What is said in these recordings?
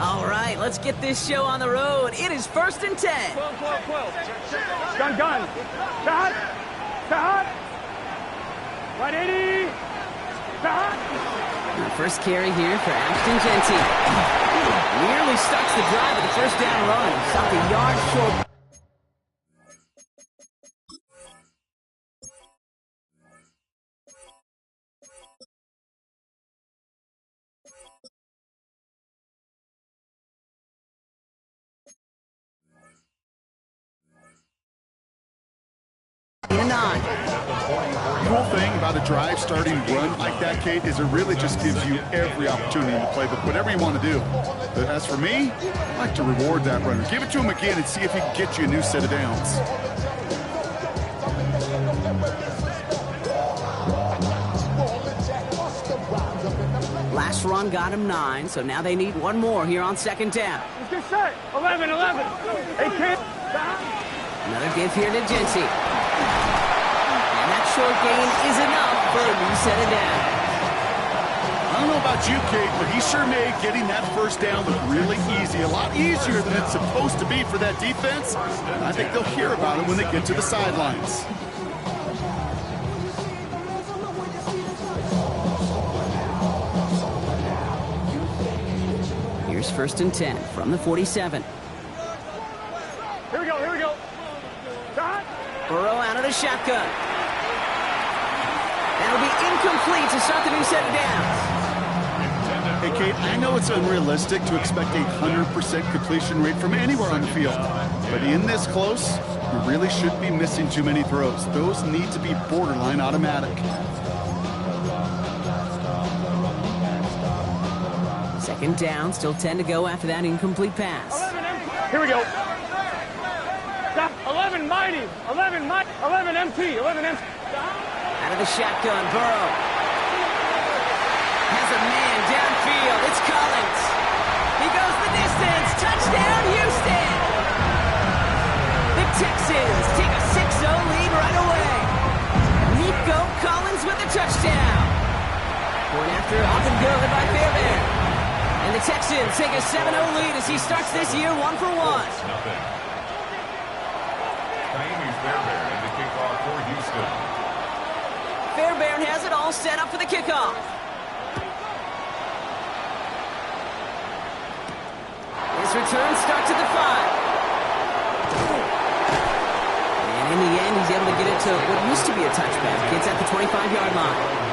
All right, let's get this show on the road. It is 1st and 10. 12. Gun. Shot. 180. Shot. First carry here for Ashton Genty. Nearly starts the drive with the first down run. Stopped a yard short. Cool thing about a drive starting run like that, Kate, is it really just gives you every opportunity to play whatever you want to do. But as for me, I like to reward that runner. Give it to him again and see if he can get you a new set of downs. Last run got him 9, so now they need one more here on 2nd down. Let's get set. 11. Hey, kid. Another give here to Genty. And that short gain is enough for a new set of downs. I don't know about you, Kate, but he sure made getting that first down look really easy. A lot easier than it's supposed to be for that defense. And I think they'll hear about it when they get to the sidelines. Here's 1st and 10 from the 47. Here we go. Shot. Burrow out of the shotgun. That'll be incomplete to start the new set of downs. Hey, Kate, I know it's unrealistic to expect a 100% completion rate from anywhere on the field. But in this close, you really shouldn't be missing too many throws. Those need to be borderline automatic. 2nd down, still 10 to go after that incomplete pass. 11 empty. Here we go. Stop. 11 mighty. 11 empty. Out of the shotgun, Burrow. Has a man downfield. It's Collins. He goes the distance. Touchdown, Houston. The Texans take a 6-0 lead right away. Nico Collins with the touchdown. Going after it, up and good by Beardown. And the Texans take a 7-0 lead as he starts this year 1 for 1. Beardown in the kickoff for Houston. Beardown has it all set up for the kickoff. His return starts at the 5. And in the end, he's able to get it to what used to be a touchback. It's at the 25-yard line.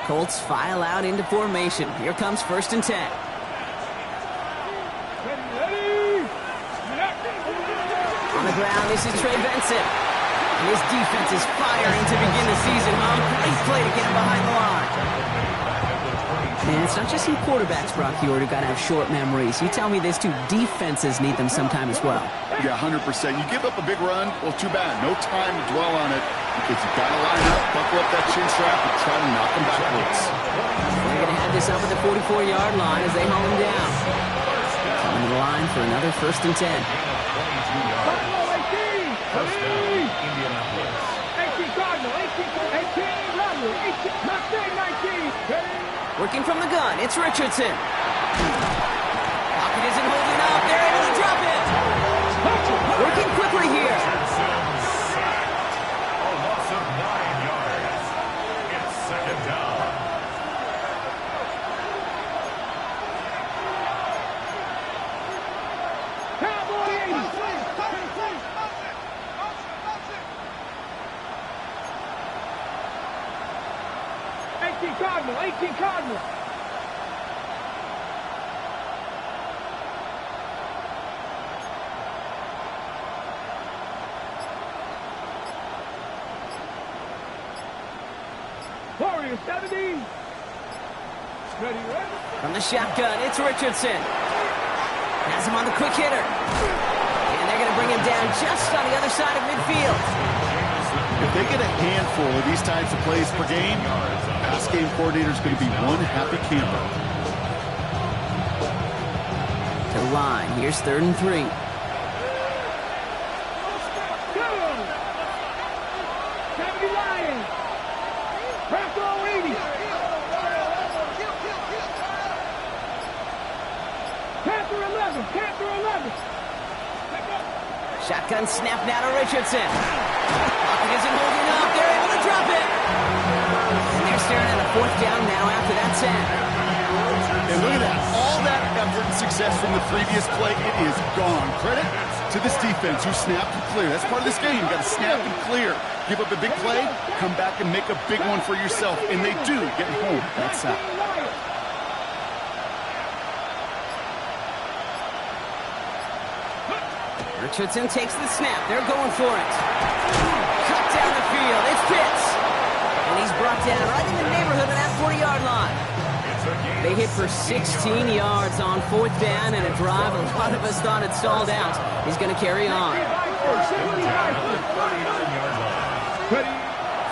Colts file out into formation. Here comes 1st and 10. On the ground, this is Trey Benson. And his defense is firing to begin the season. Great play to get him behind the line. Man, it's not just some quarterbacks, Brock Huard, who got to have short memories. You tell me this too, defenses need them sometime as well. Yeah, 100%. You give up a big run, well, too bad. No time to dwell on it because you've got to line up, buckle up that chin strap, and try to knock them backwards. They're going to have this up at the 44-yard line as they haul him down. Coming to the line for another 1st and 10. First down, Indianapolis. 18 Cardinal, 18 Lovely, 19. Working from the gun, it's Richardson. Pocket isn't holding up. They're able to drop it. Working quickly here. A loss of 9 yards. It's 2nd down. Cardinal, 18 Cardinal. Warrior 70. Ready, ready. From the shotgun, it's Richardson. Has him on the quick hitter. And they're going to bring him down just on the other side of midfield. If they get a handful of these types of plays per game, pass game coordinator is going to be one happy camper. To the line. Here's 3rd and 3. 70 Lions. Press all 80. Panther 11. Panther 11. Shotgun snap now to Richardson. Pocket isn't holding up. They're able to drop it. And they're staring at a fourth down now after that sack. And look at that. All that effort and success from the previous play, it is gone. Credit to this defense who snapped and clear. That's part of this game. You got to snap and clear. Give up a big play, come back and make a big one for yourself. And they do get home that sack. Richardson takes the snap. They're going for it. Cut down the field. It's Pitts. And he's brought down right in the neighborhood of that 40-yard line. They hit for 16 yards on fourth down and a drive a lot of us thought it stalled out. He's going to carry on.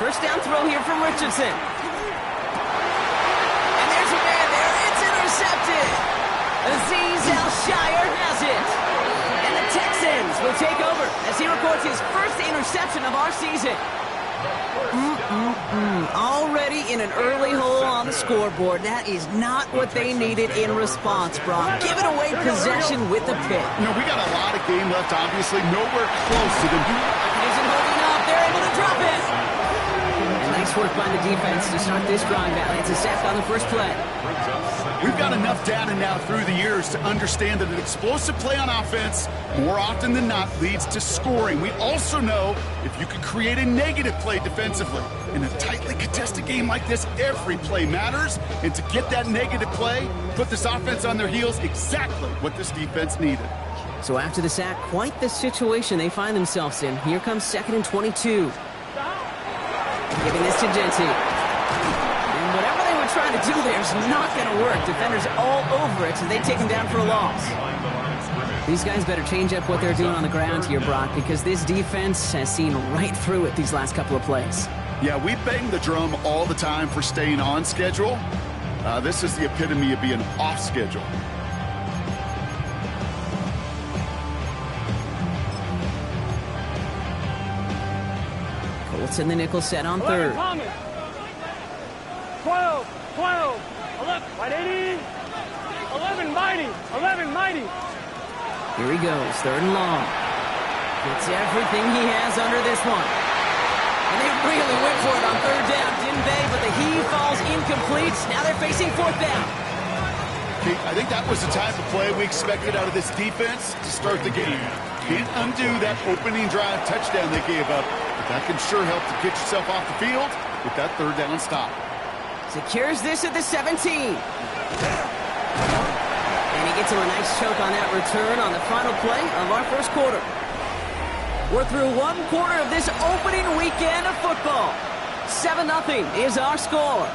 First down throw here from Richardson. And there's a man there. It's intercepted. Azeez Al-Shire has it. And the Texans will take over as he records his first interception of our season. Already in an early hole on the scoreboard. That is not what they needed in response, Brock. Giving away possession with the pick. You know, we got a lot of game left, obviously. Nowhere close to them. Isn't holding up. They're able to drop it. And nice work by the defense to start this drive out. It's a sack on the first play. We've got enough data now through the years to understand that an explosive play on offense, more often than not, leads to scoring. We also know if you can create a negative play defensively. In a tightly contested game like this, every play matters. And to get that negative play, put this offense on their heels, exactly what this defense needed. So after the sack, quite the situation they find themselves in. Here comes 2nd and 22. Giving this to Genty. And whatever they were trying to do there is not going to work. Defenders all over it, so they take him down for a loss. These guys better change up what they're doing on the ground here, Brock, because this defense has seen right through it these last couple of plays. Yeah, we bang the drum all the time for staying on schedule. This is the epitome of being off schedule. Colts in the nickel set on third. 12, 11, right 80, 11 mighty, 11 mighty. Here he goes, 3rd and long. Gets everything he has under this one. And they really went for it on 3rd down, didn't they? But the heave falls incomplete. Now they're facing 4th down. Kate, I think that was the type of play we expected out of this defense to start the game. Can't undo that opening drive touchdown they gave up, but that can sure help to get yourself off the field with that 3rd down stop. Secures this at the 17. And he gets him a nice choke on that return on the final play of our first quarter. We're through one quarter of this opening weekend of football. 7-0 is our score.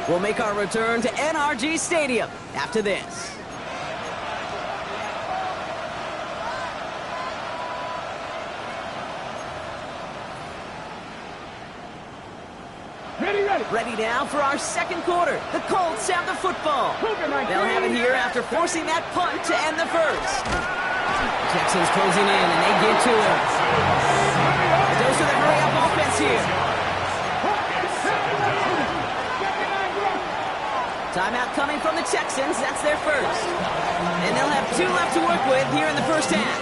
We'll make our return to NRG Stadium after this. Ready now for our second quarter. The Colts have the football. They'll have it here after forcing that punt to end the first. Texans closing in, and they get to it. A dose of the hurry-up offense here. Timeout coming from the Texans. That's their first. And they'll have 2 left to work with here in the first half.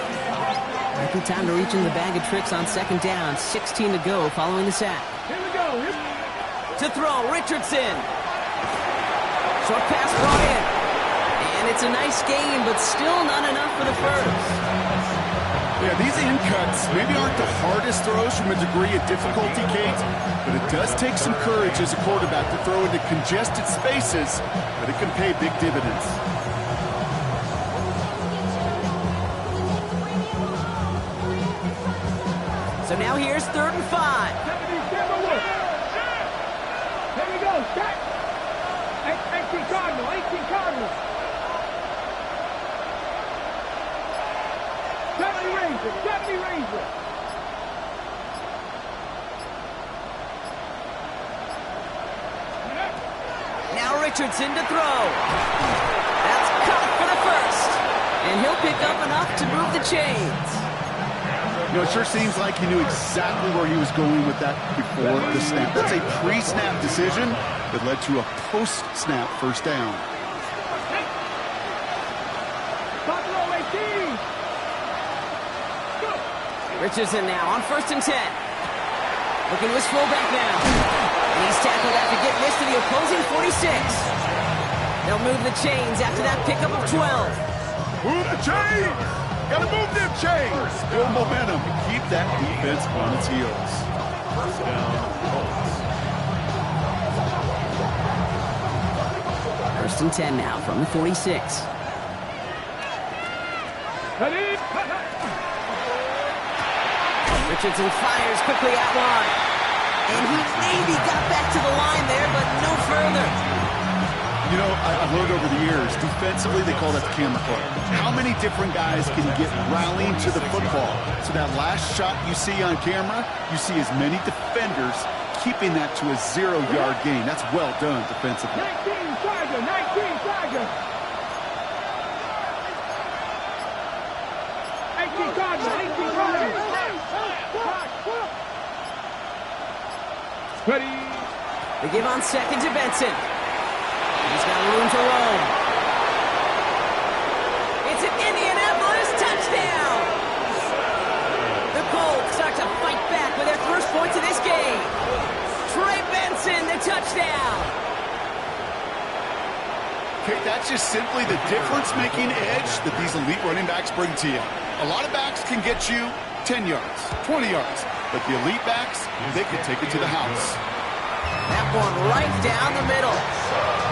Good time to reach in the bag of tricks on 2nd down. 16 to go following the sack. Here we go. To throw, Richardson. Short pass brought in. And it's a nice game, but still not enough for the first. Yeah, these in cuts maybe aren't the hardest throws from a degree of difficulty, Kate, but it does take some courage as a quarterback to throw into congested spaces, but it can pay big dividends. So now here's 3rd and 5. Here we go, set. 18 Cardinal, 18 Cardinal. 70 Ranger, 70 Ranger. Now Richardson to throw. That's caught for the first. And he'll pick up enough to move the chains. You know, it sure seems like he knew exactly where he was going with that before the snap. That's a pre-snap decision that led to a post-snap first down. Richardson now on 1st and 10. Looking to his fullback now. And he's tackled after getting this to the opposing 46. They'll move the chains after that pickup of 12. Move the chains! Gotta move them chains! Build momentum. Keep that defense on its heels. First down, Colts. 1st and 10 now from the 46. Richardson fires quickly out wide. And he maybe got back to the line there, but no further. You know, I've learned over the years, defensively they call that the camera club. How many different guys can get rallying to the football? So that last shot you see on camera, you see as many defenders keeping that to a 0-yard gain. That's well done defensively. 19 Tiger, 19 Tiger. 18 Tiger, 18 Tiger. Ready. They give on 2nd to Benson. He's got room to roam. It's an Indianapolis touchdown. The Colts start to fight back with their first points of this game. Trey Benson, the touchdown. Okay, that's just simply the difference-making edge that these elite running backs bring to you. A lot of backs can get you 10 yards, 20 yards, but the elite backs, they can take it to the house. That one right down the middle.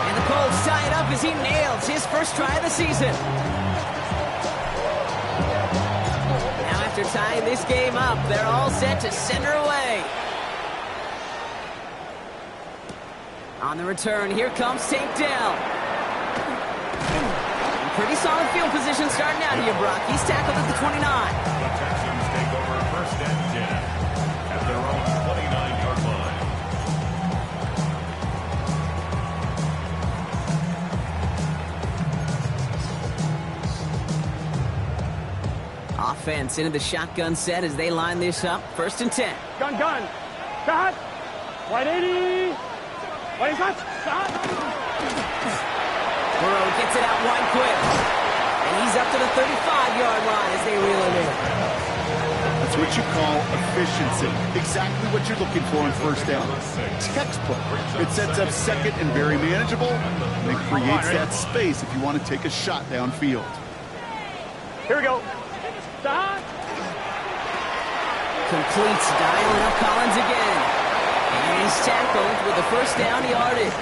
And the Colts tie it up as he nails his first try of the season. Now after tying this game up, they're all set to send her away. On the return, here comes Tank Dell. Pretty solid field position starting out here, Brock. He's tackled at the 29. The Texans take over 1st and 10 at their own 29-yard line. Offense into the shotgun set as they line this up. 1st and 10. Gun. Start. White 80. White shot. Start. Burrow gets it out wide quick. And he's up to the 35-yard line as they reel him in. That's what you call efficiency. Exactly what you're looking for in first down. Textbook. It sets up 2nd and very manageable, and it creates that space if you want to take a shot downfield. Here we go. Start. Completes dialing up Collins again. And he's tackled with the first down yardage.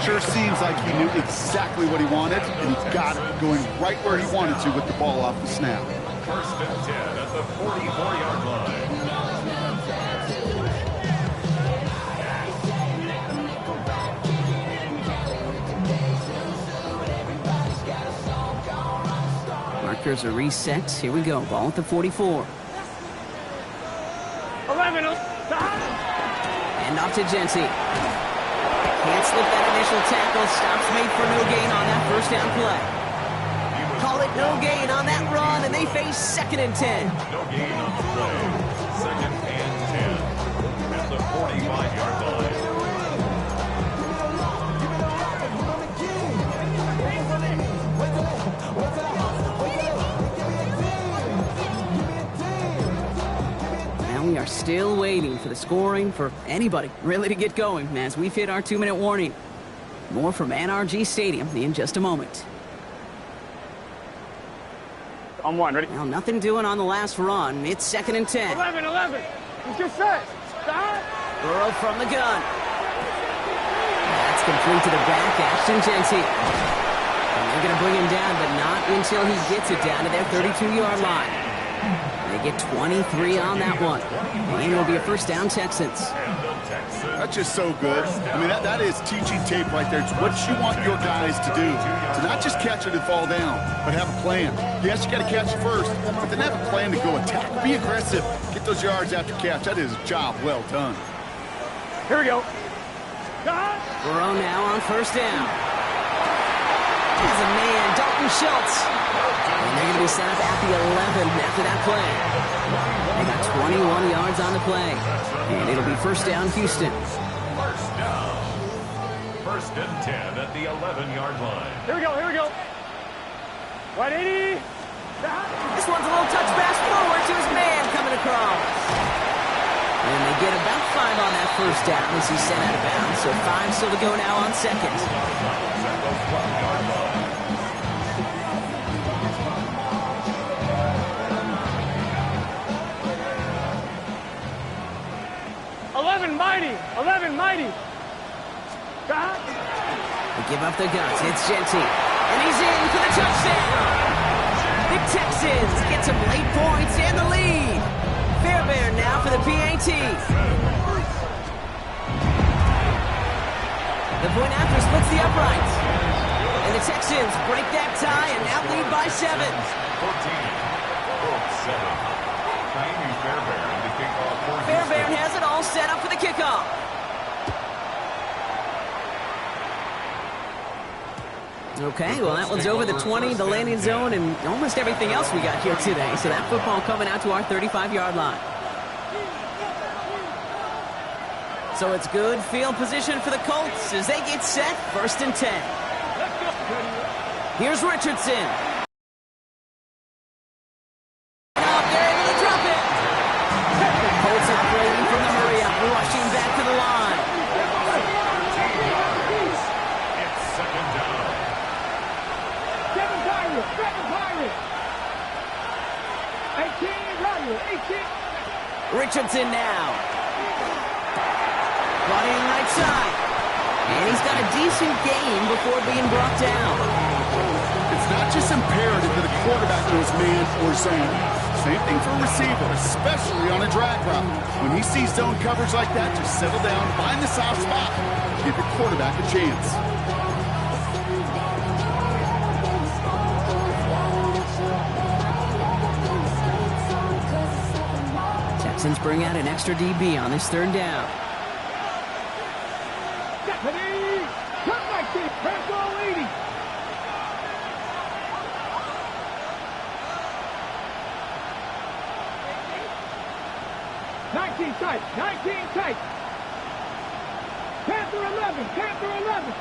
Sure seems like he knew exactly what he wanted, and he got it going right where he wanted to with the ball off the snap. 1st and 10 at the 44-yard line. Markers are reset. Here we go. Ball at the 44. 11. Start. And off to Genty. Can't slip that initial tackle. Stops made for no gain on that first down play. Call it no gain on that run, and they face 2nd and 10. No gain on the play. 2nd and 10 at the 45-yard line. We are still waiting for the scoring for anybody really to get going as we've hit our 2-minute warning. More from NRG Stadium in just a moment. On 1, ready? Well, nothing doing on the last run. It's 2nd and 10. 11. He's just set. Start. Burrow from the gun. That's complete to the back, Ashton Genty. And they're going to bring him down, but not until he gets it down to their 32-yard line. They get 23 on that one. And it'll be a first down, Texans. That's just so good. I mean, that is teaching tape right there. It's what you want your guys to do. To not just catch it and fall down, but have a plan. Yes, you got to catch it first, but then have a plan to go attack. Be aggressive. Get those yards after catch. That is a job well done. Here we go. Start. Burrow now on first down. has a man, Dalton Schultz. And they're going to be set up at the 11 after that play. They got 21 yards on the play. And it'll be first down, Houston. First down. First and 10 at the 11-yard line. Here we go, here we go. 180. This one's a little touch pass forward to his man coming across. And they get about 5 on that first down as he's sent out of bounds. So 5 still to go now on second. At the 12-yard line. 11 mighty. 11 mighty. They give up the guts. It's Genty. And he's in for the touchdown. The Texans get some late points and the lead. Beardown now for the PAT. The point after splits the uprights. And the Texans break that tie and now lead by 7. 14. 7. Beardown has it all set up for the kickoff. Okay, well, that one's over the 20, the landing zone, and almost everything else we got here today. So that football coming out to our 35-yard line. So it's good field position for the Colts as they get set, first and 10. Here's Richardson. Oh, they're able to drop it. The Colts are trading from the hurry-up, rushing back to the line. It's second down. Richardson now. Brought in right side. And he's got a decent gain before being brought down. It's not just imperative that a quarterback knows man or zone. Same thing for a receiver, especially on a drag route. When he sees zone coverage like that, just settle down, find the soft spot, give your quarterback a chance. Texans bring out an extra DB on this third down. Tight, 19 tight. Panther 11, Panther 11.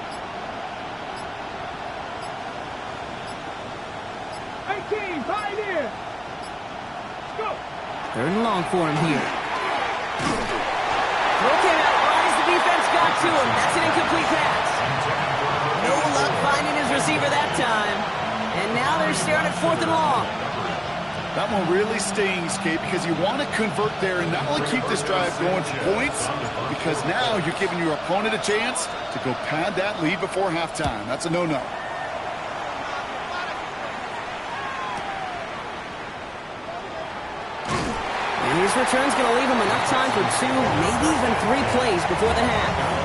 18, Pioneer. Go. Third and long for him here. Throw came out right as the defense got to him. That's an incomplete pass. No luck finding his receiver that time. And now they're staring at fourth and long. That one really stings, Kate, because you want to convert there and not only keep this drive going for points, because now you're giving your opponent a chance to go pad that lead before halftime. That's a no-no. And his return's going to leave him enough time for 2, maybe even 3 plays before the half.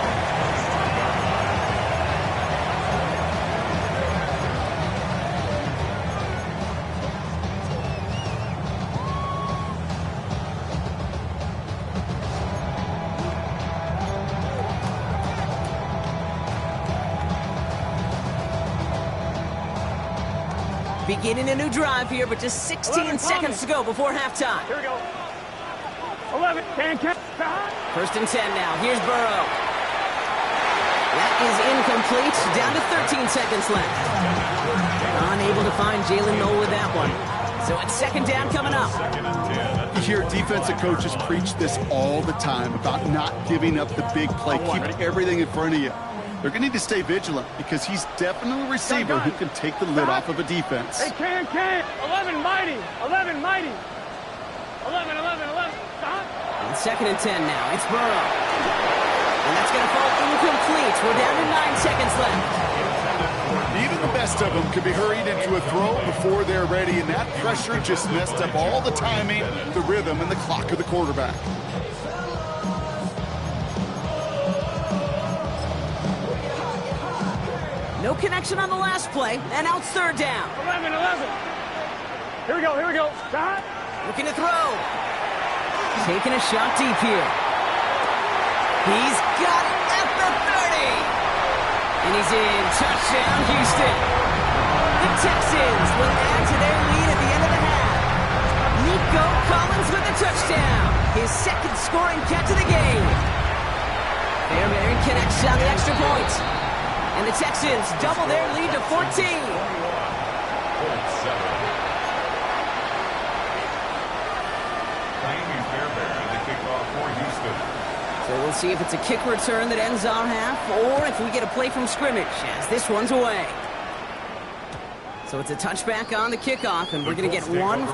Beginning a new drive here, but just 16 seconds to go before halftime. Here we go. 11, can. First and 10 now. Here's Burrow. That is incomplete. Down to 13 seconds left. Unable to find Jalen Noel with that one. So it's second down coming up. You hear defensive coaches preach this all the time about not giving up the big play, keeping everything in front of you. They're going to need to stay vigilant because he's definitely a receiver who can take the lid off of a defense. They can. 11 mighty. 11 mighty. 11. On second and 10 now. It's Burrow. And that's going to fall incomplete. We're down to 9 seconds left. Even the best of them could be hurried into a throw before they're ready, and that pressure just messed up all the timing, the rhythm, and the clock of the quarterback. No connection on the last play, and now it's third down. 11. Here we go. Stop. Looking to throw. Taking a shot deep here. He's got it at the 30. And he's in. Touchdown, Houston. The Texans will add to their lead at the end of the half. Nico Collins with a touchdown. His second scoring catch of the game. Beardown connects on the extra point. And the Texans double their lead to 14. So we'll see if it's a kick return that ends our half, or if we get a play from scrimmage, as this one's away. So it's a touchback on the kickoff, and we're going to get one.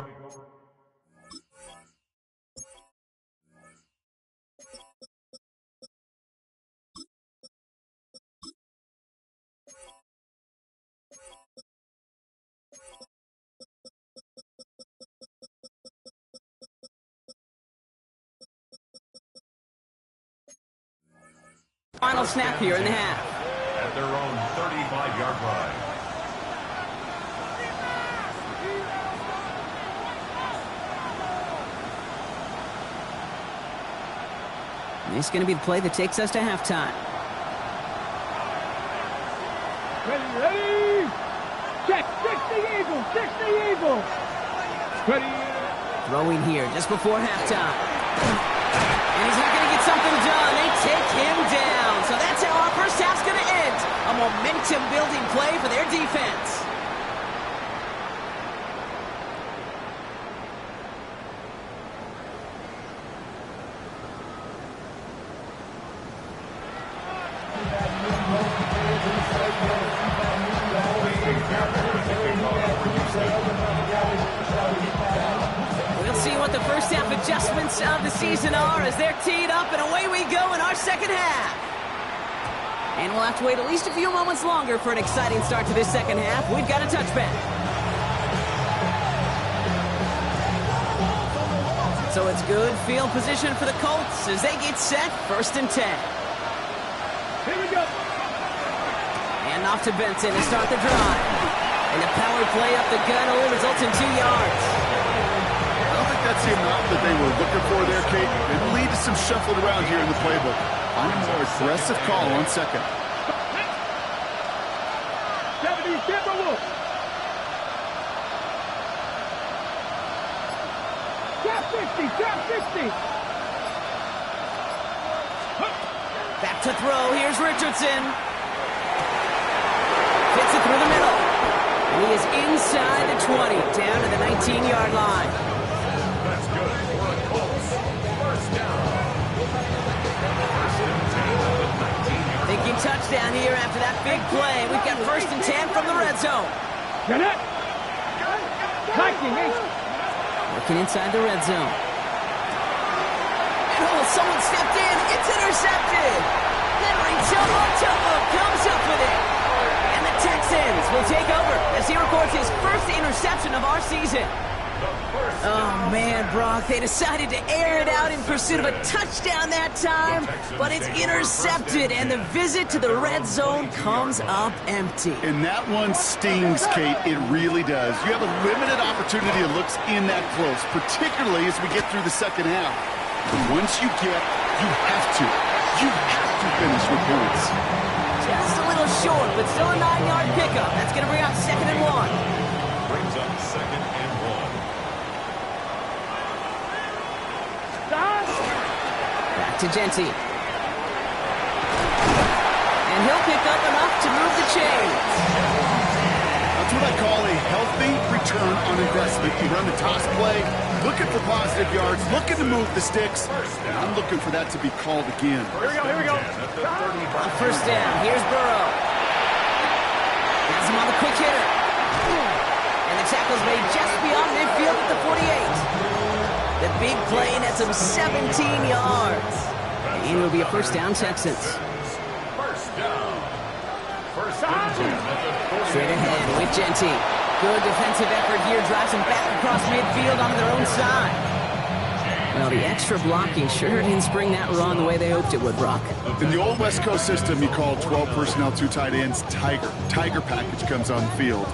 Final snap here in the half. At their own 35-yard line. This is going to be the play that takes us to halftime. Ready. Check. 60 Eagles. 60 Eagles. Ready. Throwing here just before halftime. And he's not going to get something done. They take him down. So that's how our first half's going to end. A momentum-building play for their defense. We'll see what the first half adjustments of the season are as they're teed up, and away we go in our second half. And we'll have to wait at least a few moments longer for an exciting start to this second half. We've got a touchback. So it's good field position for the Colts as they get set, 1st and 10. Here we go. And off to Benson to start the drive. And the power play up the gun only results in 2 yards. I don't think that's the amount that they were looking for there, Kate. It will lead to some shuffling around here in the playbook. I'm a more aggressive call on second. 70 Timberwolves. Top 50. Top 50. Back to throw. Here's Richardson. Fits it through the middle. And he is inside the 20, down to the 19-yard line. That's good for a Colts. First down. First and 10 at the 19-yard line. Thinking touchdown here after that big play. We've got 1st and 10 from the red zone. Get it. Hiking. Working inside the red zone. And someone stepped in. It's intercepted. Henry Tomo comes up with it. And the Texans will take over as he records his first interception of our season. Oh, man, Brock, they decided to air it out in pursuit of a touchdown that time, but it's intercepted, and the visit to the red zone comes up empty. And that one stings, Kate. It really does. You have a limited opportunity that looks in that close, particularly as we get through the second half. But once you get, you have to finish with points. Just a little short, but still a 9-yard pickup. That's going to bring up 2nd and 1. Brings up 2nd and 1. Back to Genty. And he'll pick up enough to move the chains. That's what I call a healthy return on investment. You run the toss play, looking for positive yards, looking to move the sticks. And I'm looking for that to be called again. Here we go. On 1st down, here's Burrow. Has him on the quick hitter. And the tackle's made just beyond midfield at the 48. The big play nets him 17 yards. And it'll be a 1st down, Texans. First down. First and 10 at the 48. Straight ahead with Genty. Good defensive effort here. Drives him back across midfield onto their own side. Well, the extra blocking sure didn't spring that run the way they hoped it would, Brock. In the old West Coast system, you call 12 personnel, 2 tight ends, Tiger. Tiger package comes on the field.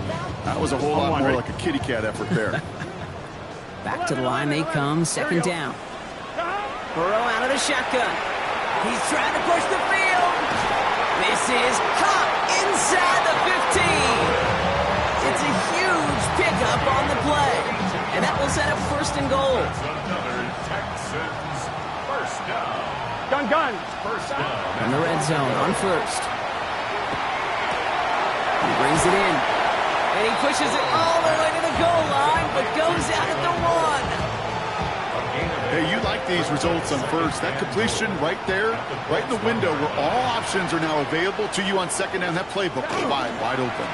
That was a whole lot more like a kitty cat effort there. Back to the line they come, 2nd down. Burrow out of the shotgun. He's trying to push the field. This is caught inside the 15. gets a huge pickup on the play. And that will set up first and goal. Another Texans first down. Gun. First down. In the red zone on first. He brings it in. And he pushes it all the way to the goal line, but goes out at the 1. Hey, you like these results on first. That completion right there, right in the window where all options are now available to you on second down. That playbook is wide open.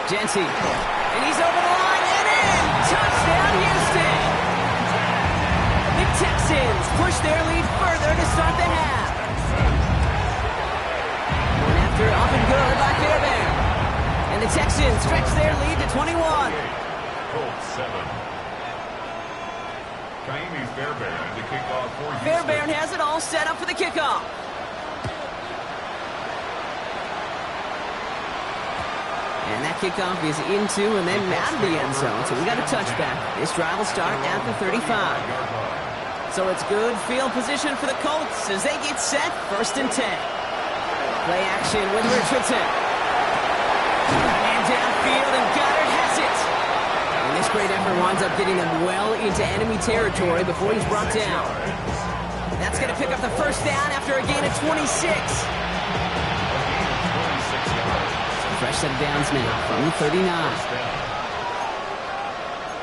Jency. And he's over the line and in. Touchdown, Houston. The Texans push their lead further to start the half. One after, up and good by Beardown. And the Texans stretch their lead to 21. Colts 7. Beardown to kick off for Houston. Beardown has it all set up for the kickoff. And that kickoff is into and then out of the end zone. So we got a touchback. This drive will start at the 35. So it's good field position for the Colts as they get set first and 10. Play action with Richardson. And downfield, and Goddard has it. And this great effort winds up getting them well into enemy territory before he's brought down. That's going to pick up the first down after a gain of 26. Fresh set of downs now from the 39.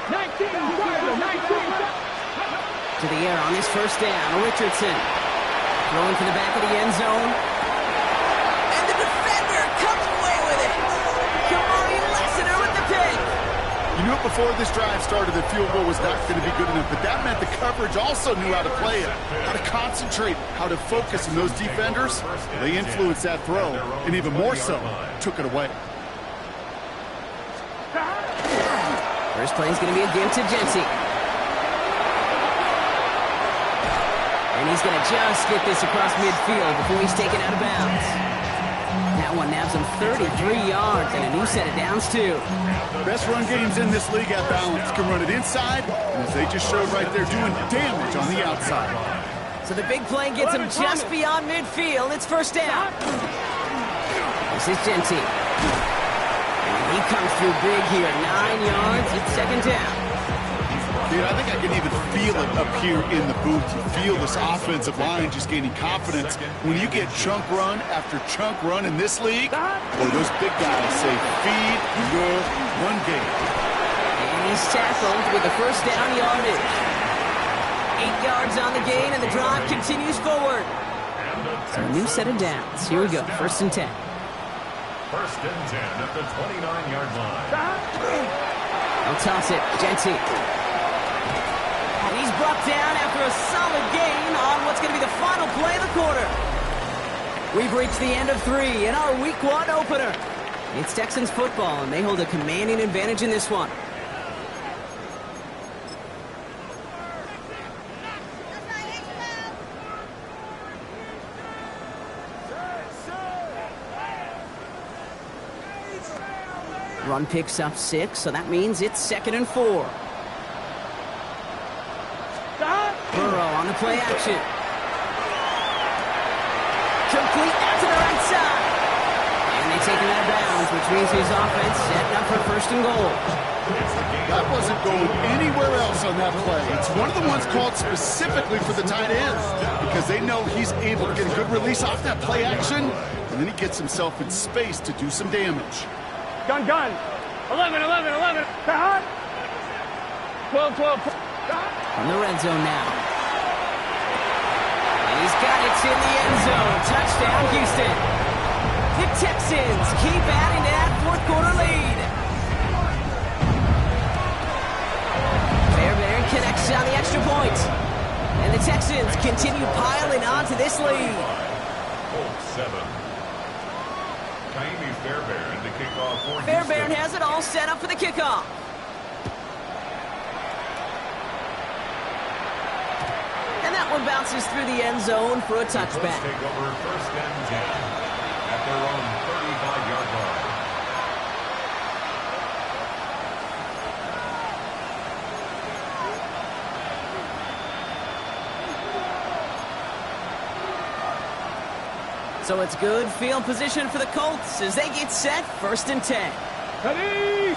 19. To the air on this first down. Richardson throwing for the back of the end zone. And the defender comes away with it. Kamari Lassiter with the pick. You knew it before this drive started that field goal was not going to be good enough, but that meant the coverage also knew how to play it, how to concentrate, how to focus, and those defenders, they influenced that throw, and even more so, took it away. First play is going to be a give to Jency. And he's going to just get this across midfield before he's taken out of bounds. That one nabs him 33 yards and a new set of downs, too. Best run games in this league at balance. Can run it inside, and as they just showed right there, doing damage on the outside. So the big play gets him just beyond midfield. It's first down. This is Jency. And he comes through big here. 9 yards. It's second down. Dude, I think I can even feel it up here in the booth. You feel this offensive line just gaining confidence. When you get chunk run after chunk run in this league, boy, those big guys say, feed your run game. And he's tackled with the first down yardage. 8 yards on the gain, and the drive continues forward. So a new set of downs. Here we go, first and 10. First and 10 at the 29-yard line. They'll toss it, Jency. And he's brought down after a solid gain on what's going to be the final play of the quarter. We've reached the end of 3 in our Week 1 opener. It's Texans football, and they hold a commanding advantage in this one. Run picks up 6, so that means it's second and 4. Burrow on the play action. Complete out to the right side. And they take him out of bounds, which means his offense set up for first and goal. That wasn't going anywhere else on that play. It's one of the ones called specifically for the tight end because they know he's able to get a good release off that play action, and then he gets himself in space to do some damage. Gun. 11. 12. From the red zone now. And he's got it in the end zone. Touchdown, Houston. The Texans keep adding to that fourth quarter lead. Beardown connects on the extra point. And the Texans continue piling on to this lead. Colts 7. Beardown to kick off for Houston. Beardown has it all set up for the kickoff. And that one bounces through the end zone for a touchback. Take over first and 10 at their own 35-yard line. So it's good field position for the Colts as they get set first and 10. Ready?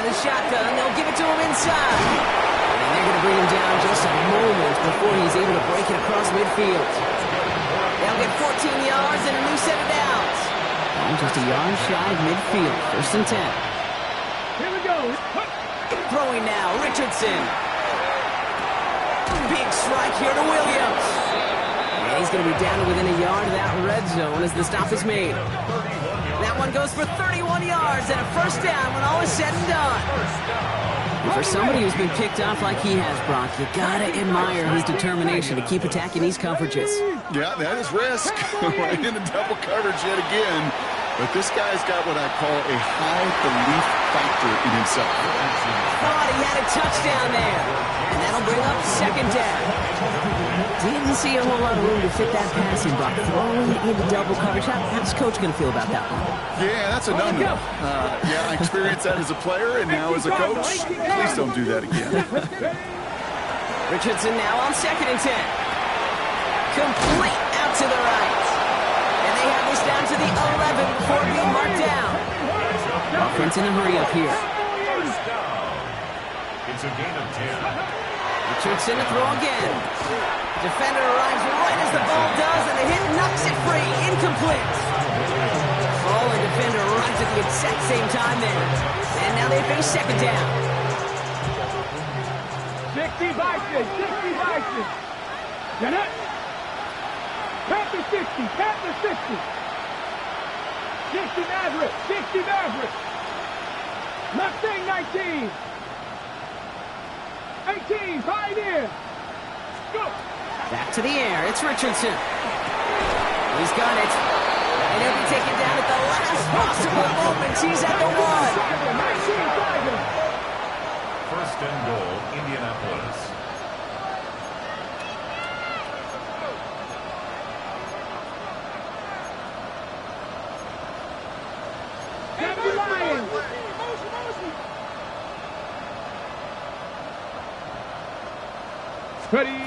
the shotgun. They'll give it to him inside. And they're going to bring him down just a moment before he's able to break it across midfield. They'll get 14 yards and a new set of downs. And just a yard shy of midfield. 1st and 10. Here we go. Throwing now, Richardson. Big strike here to Williams. And he's going to be down to within a yard of that red zone as the stop is made. That one goes for 31 yards and a 1st down when all is said and done. And for somebody who's been picked off like he has, Brock, you gotta admire his determination to keep attacking these coverages. Yeah, that is risk. Right into double coverage yet again. But this guy's got what I call a high belief factor in himself. Thought he had a touchdown there. And that'll bring up 2nd down. Didn't see a whole lot of room to fit that passing block. Throwing into double coverage. How's Coach going to feel about that one? Yeah, that's a no-no. Yeah, I experienced that as a player and now as a coach. Please don't do that again. Richardson now on 2nd and 10. Complete out to the right. And they have this down to the 11 before being marked down. Offense in a hurry up here. It's a gain of 10. Richardson to throw again. Defender arrives right as the ball does, and the hit knocks it free. Incomplete. Oh, the defender arrives at the exact same time there. And now they face 2nd down. 60 Bison. 60 Bison. Get it? Panther 60. Panther 60. 60 Maverick. 60 Maverick. Mustang 19. 18. Pioneer. Go. Back to the air. It's Richardson. He's got it. And he'll be taken down at the last possible moment. He's at the 1. 1st and goal, Indianapolis. Ready.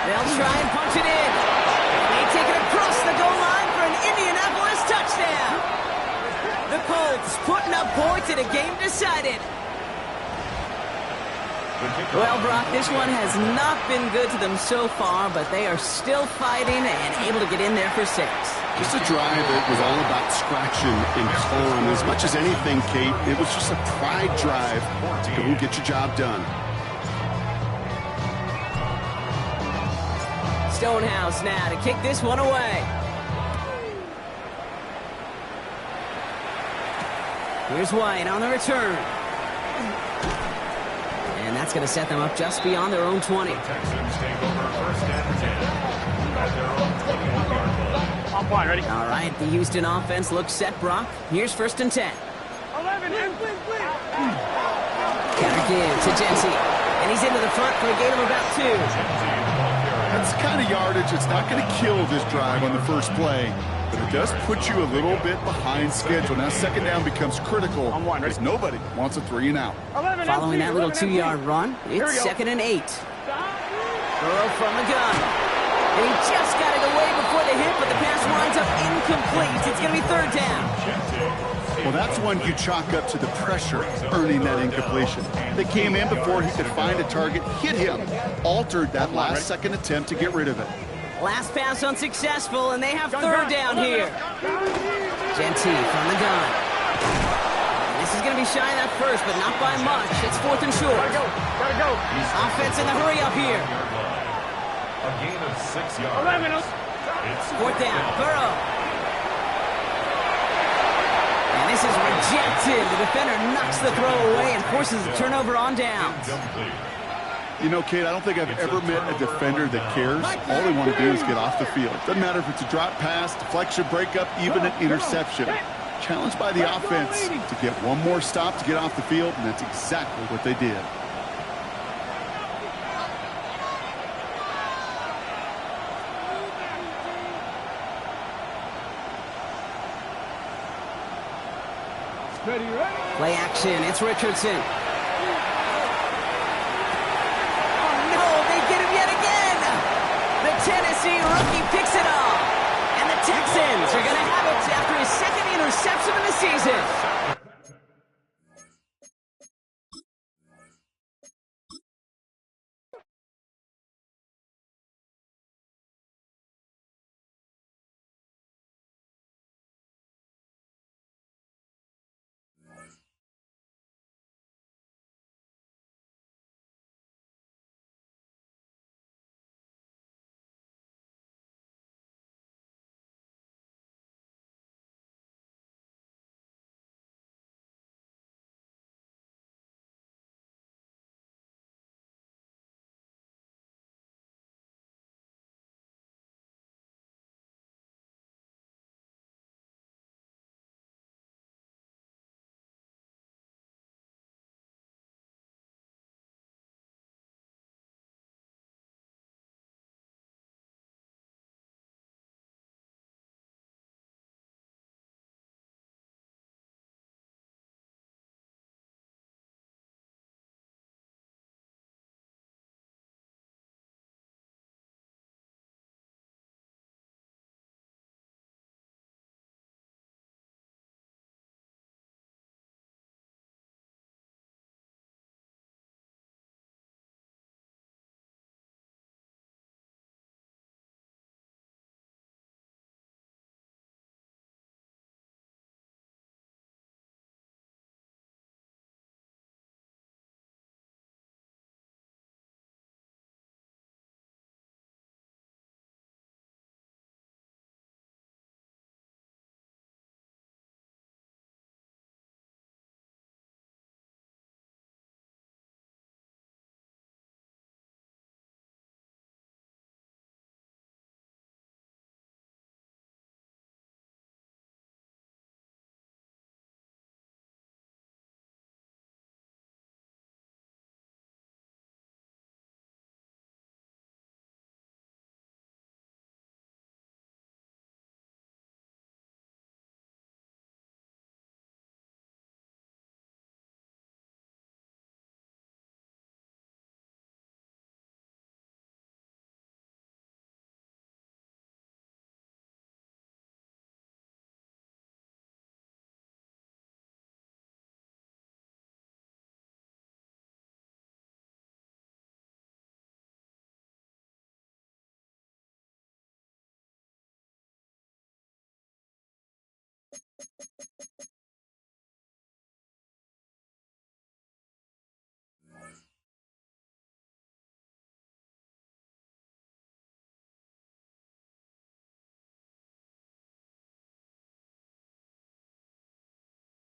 They'll try and punch it in. And they take it across the goal line for an Indianapolis touchdown. The Colts putting up points in a game decided. Well, Brock, this one has not been good to them so far, but they are still fighting and able to get in there for 6. Just a drive that was all about scratching and clawing. As much as anything, Kate, it was just a pride drive to go and get your job done. Stonehouse now to kick this one away. Here's White on the return. And that's going to set them up just beyond their own 20. Texans take over 1st and 10 at their own 21-yard line. On point, ready? All right, the Houston offense looks set, Brock. Here's 1st and 10. 11. Counter give to Jesse. And he's into the front for a gain of about 2. That's the kind of yardage. It's not going to kill this drive on the first play, but it does put you a little bit behind schedule. Now 2nd down becomes critical because nobody wants a 3 and out. Following that little 2-yard run, it's 2nd and 8. Burrow from the gun. And he just got it away before the hit, but the pass winds up incomplete. It's going to be 3rd down. Well, that's one you chalk up to the pressure earning that incompletion. They came in before he could find a target, hit him, altered that last second attempt to get rid of it. Last pass unsuccessful, and they have 3rd down here. Genty from the gun. And this is going to be shy of that first, but not by much. It's 4th and short. Gotta go. Offense in the hurry up here. A gain of 6 yards. 4th down. Burrow. And this is rejected. The defender knocks the throw away and forces a turnover on downs. You know, Kate, I don't think I've ever met a defender that cares. All they want to do is get off the field. Doesn't matter if it's a drop pass, deflection, breakup, even an interception. Challenged by the offense to get one more stop to get off the field, and that's exactly what they did. Ready. Play action. It's Richardson. Oh, no. They get him yet again. The Tennessee rookie picks it up. And the Texans are going to have it after his 2nd interception of the season.